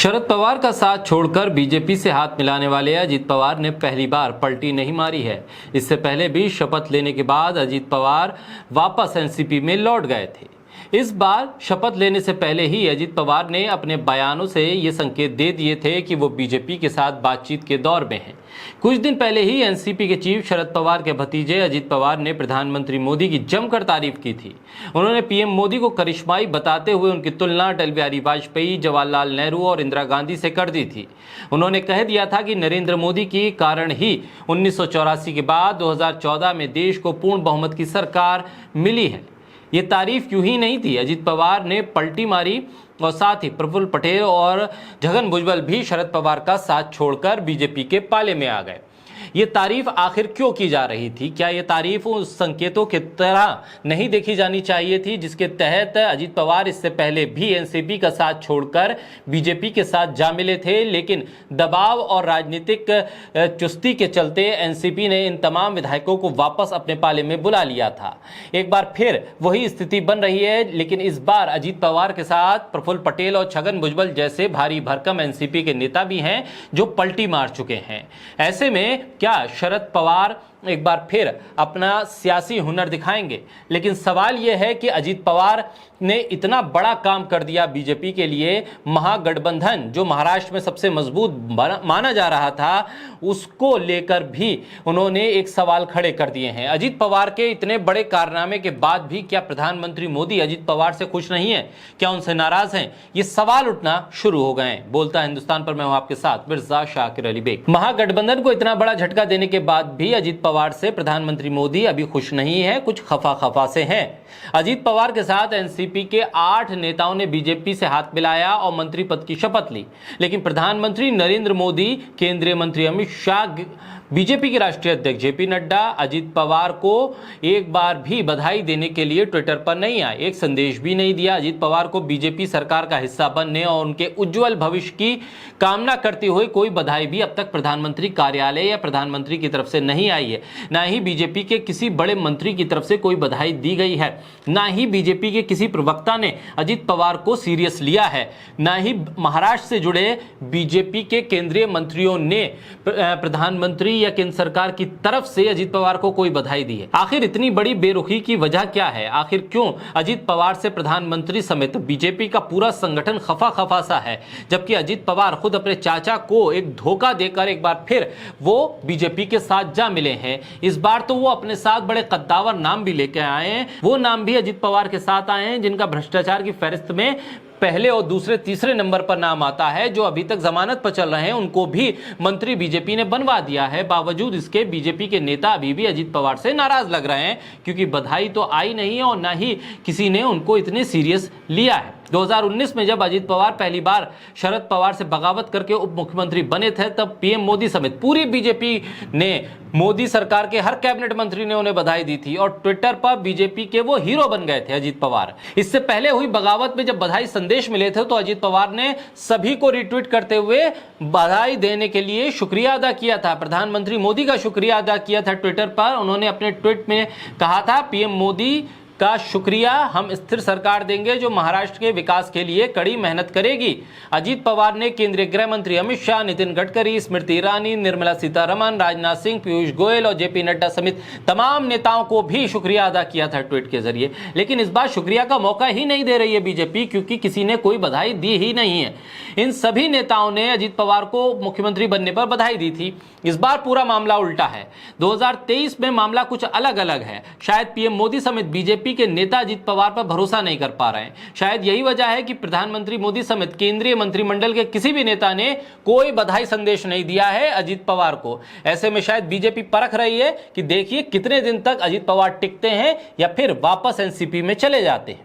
शरद पवार का साथ छोड़कर बीजेपी से हाथ मिलाने वाले अजीत पवार ने पहली बार पलटी नहीं मारी है। इससे पहले भी शपथ लेने के बाद अजीत पवार वापस एनसीपी में लौट गए थे। इस बार शपथ लेने से पहले ही अजीत पवार ने अपने बयानों से ये संकेत दे दिए थे कि वो बीजेपी के साथ बातचीत के दौर में हैं। कुछ दिन पहले ही एनसीपी के चीफ शरद पवार के भतीजे अजीत पवार ने प्रधानमंत्री मोदी की जमकर तारीफ की थी। उन्होंने पीएम मोदी को करिश्माई बताते हुए उनकी तुलना अटल बिहारी वाजपेयी, जवाहरलाल नेहरू और इंदिरा गांधी से कर दी थी। उन्होंने कह दिया था कि नरेंद्र मोदी के कारण ही 1984 के बाद 2014 में देश को पूर्ण बहुमत की सरकार मिली है। ये तारीफ यूं ही नहीं थी। अजीत पवार ने पलटी मारी और साथ ही प्रफुल्ल पटेल और छगन भुजबल भी शरद पवार का साथ छोड़कर बीजेपी के पाले में आ गए। ये तारीफ आखिर क्यों की जा रही थी? क्या ये तारीफ उस संकेतों की तरह नहीं देखी जानी चाहिए थी जिसके तहत अजीत पवार इससे पहले भी एनसीपी का साथ छोड़कर बीजेपी के साथ जा मिले थे, लेकिन दबाव और राजनीतिक चुस्ती के चलते एनसीपी ने इन तमाम विधायकों को वापस अपने पाले में बुला लिया था। एक बार फिर वही स्थिति बन रही है, लेकिन इस बार अजीत पवार के साथ प्रफुल्ल पटेल और छगन भुजबल जैसे भारी भरकम एनसीपी के नेता भी हैं जो पलटी मार चुके हैं। ऐसे में क्या शरद पवार एक बार फिर अपना सियासी हुनर दिखाएंगे? लेकिन सवाल यह है कि अजीत पवार ने इतना बड़ा काम कर दिया बीजेपी के लिए। महागठबंधन जो महाराष्ट्र में सबसे मजबूत माना जा रहा था, उसको लेकर भी उन्होंने एक सवाल खड़े कर दिए हैं। अजीत पवार के इतने बड़े कारनामे के बाद भी क्या प्रधानमंत्री मोदी अजीत पवार से खुश नहीं है? क्या उनसे नाराज हैं? ये सवाल उठना शुरू हो गए हैं। बोलता हिंदुस्तान पर मैं हूं आपके साथ मिर्जा शाकिर अली बेग। महागठबंधन को इतना बड़ा झटका देने के बाद भी अजीत पवार से प्रधानमंत्री मोदी अभी खुश नहीं है, कुछ खफा से हैं। अजीत पवार के साथ एनसीपी के 8 नेताओं ने बीजेपी से हाथ मिलाया और मंत्री पद की शपथ ली, लेकिन प्रधानमंत्री नरेंद्र मोदी, केंद्रीय मंत्री अमित शाह, बीजेपी के राष्ट्रीय अध्यक्ष जेपी नड्डा अजीत पवार को एक बार भी बधाई देने के लिए ट्विटर पर नहीं आए, एक संदेश भी नहीं दिया। अजीत पवार को बीजेपी सरकार का हिस्सा बनने और उनके उज्जवल भविष्य की कामना करते हुए कोई बधाई भी अब तक प्रधानमंत्री कार्यालय या प्रधानमंत्री की तरफ से नहीं आई है। ना ही बीजेपी के किसी बड़े मंत्री की तरफ से कोई बधाई दी गई है, ना ही बीजेपी के किसी प्रवक्ता ने अजीत पवार को सीरियस लिया है, ना ही महाराष्ट्र से जुड़े बीजेपी के केंद्रीय मंत्रियों ने प्रधानमंत्री या केंद्र सरकार की तरफ से अजीत पवार को कोई बधाई दी है। आखिर इतनी बड़ी बेरुखी की वजह क्या है? आखिर क्यों अजीत पवार से प्रधानमंत्री समेत बीजेपी का पूरा संगठन खफा सा है, जबकि अजीत पवार खुद अपने चाचा को एक धोखा देकर एक बार फिर वो बीजेपी के साथ जा मिले हैं। इस बार तो वो अपने साथ बड़े कद्दावर नाम भी लेकर आए हैं। वो नाम भी अजीत पवार के साथ आए हैं जिनका भ्रष्टाचार की फहरिस्त में पहले और दूसरे तीसरे नंबर पर नाम आता है। जो अभी तक जमानत पर चल रहे हैं उनको भी मंत्री बीजेपी ने बनवा दिया है। बावजूद इसके बीजेपी के नेता अभी भी अजीत पवार से नाराज लग रहे हैं, क्योंकि बधाई तो आई नहीं है और ना ही किसी ने उनको इतने सीरियस लिया है। 2019 में जब अजीत पवार पहली बार शरद पवार से बगावत करके उप मुख्यमंत्री बने थे, तब पीएम मोदी समेत पूरी बीजेपी ने, मोदी सरकार के हर कैबिनेट मंत्री ने उन्हें बधाई दी थी और ट्विटर पर बीजेपी के वो हीरो बन गए थे अजीत पवार। इससे पहले हुई बगावत में जब बधाई संदेश मिले थे तो अजीत पवार ने सभी को रिट्वीट करते हुए बधाई देने के लिए शुक्रिया अदा किया था। प्रधानमंत्री मोदी का शुक्रिया अदा किया था ट्विटर पर। उन्होंने अपने ट्वीट में कहा था, पीएम मोदी का शुक्रिया, हम स्थिर सरकार देंगे जो महाराष्ट्र के विकास के लिए कड़ी मेहनत करेगी। अजीत पवार ने केंद्रीय गृह मंत्री अमित शाह, नितिन गडकरी, स्मृति ईरानी, निर्मला सीतारमण, राजनाथ सिंह, पीयूष गोयल और जेपी नड्डा समेत तमाम नेताओं को भी शुक्रिया अदा किया था ट्वीट के जरिए। लेकिन इस बार शुक्रिया का मौका ही नहीं दे रही है बीजेपी, क्योंकि किसी ने कोई बधाई दी ही नहीं है। इन सभी नेताओं ने अजीत पवार को मुख्यमंत्री बनने पर बधाई दी थी। इस बार पूरा मामला उल्टा है। 2023 में मामला कुछ अलग अलग है। शायद पीएम मोदी समेत बीजेपी के नेता अजीत पवार पर भरोसा नहीं कर पा रहे हैं। शायद यही वजह है कि प्रधानमंत्री मोदी समेत केंद्रीय मंत्रिमंडल के किसी भी नेता ने कोई बधाई संदेश नहीं दिया है अजीत पवार को। ऐसे में शायद बीजेपी परख रही है कि देखिए कितने दिन तक अजीत पवार टिकते हैं या फिर वापस एनसीपी में चले जाते हैं।